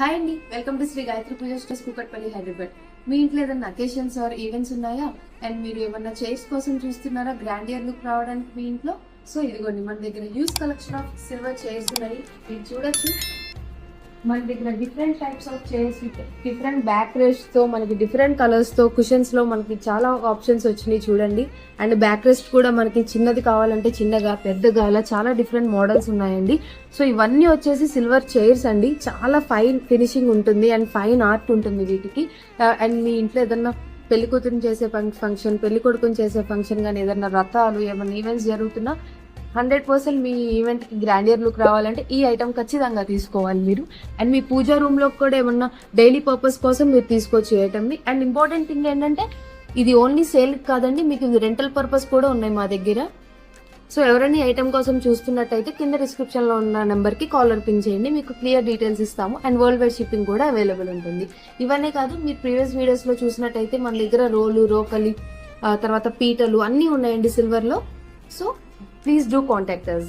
Hi అండి, welcome to Sri Gayatri Pooja stores Kukatpally Hyderabad. మీ ఇంట్లో ఏదైనా అకేషన్స్ ఆర్ ఈవెంట్స్ ఉన్నాయా అండ్ మీరు ఏమన్నా చైర్స్ కోసం చూస్తున్నారా గ్రాండియర్ లుక్ రావడానికి మీ ఇంట్లో? సో ఇదిగోండి, మన దగ్గర huge collection of silver chairs ఉన్నాయి. మీరు చూడొచ్చు, మన దగ్గర different types of chairs with different back rest తో, మనకి డిఫరెంట్ కలర్స్ తో, కుషన్స్ లో మనకి చాలా ఆప్షన్స్ వచ్చినాయి చూడండి. అండ్ బ్యాక్ రెస్ట్ కూడా మనకి చిన్నది కావాలంటే చిన్నగా, పెద్దగా, ఇలా చాలా డిఫరెంట్ మోడల్స్ ఉన్నాయండి. సో ఇవన్నీ వచ్చేసి సిల్వర్ చైర్స్ అండి. చాలా ఫైన్ ఫినిషింగ్ ఉంటుంది అండ్ ఫైన్ ఆర్ట్ ఉంటుంది వీటికి. అండ్ మీ ఇంట్లో ఏదన్నా పెళ్లి కూతురుని చేసే ఫంక్షన్, పెళ్లి కొడుకుని చేసే ఫంక్షన్ కానీ, ఏదన్నా రథాలు, ఏమైనా ఈవెంట్స్ జరుగుతున్నా 100% మీ ఈవెంట్ కి గ్రాండియర్ లుక్ రావాలంటే ఈ ఐటమ్ ఖచ్చితంగా తీసుకోవాలి మీరు. అండ్ మీ పూజా రూమ్ లో కూడా ఏమన్నా డైలీ పర్పస్ కోసం మీరు తీసుకోవచ్చు ఈ ఐటమ్ ని. అండ్ ఇంపార్టెంట్ థింగ్ ఏంటంటే ఇది ఓన్లీ సేల్ కాదండి, మీకు ఇది రెంటల్ పర్పస్ కూడా ఉన్నాయి మా దగ్గర. సో ఎవరైనా ఐటమ్ కోసం చూస్తున్నట్టయితే కింద డిస్క్రిప్షన్ లో ఉన్న నెంబర్ కి కాలర్ పింగ్ చేయండి, మీకు క్లియర్ డీటెయిల్స్ ఇస్తాము. అండ్ వరల్డ్ వైడ్ షిప్పింగ్ కూడా అవైలబుల్ ఉంటుంది. ఇవన్నీ కాదు, మీరు ప్రీవియస్ వీడియోస్ లో చూసినట్టయితే మన దగ్గర రోలు, రోకలి, తర్వాత పీటలు అన్నీ ఉన్నాయండి సిల్వర్ లో. So please do contact us.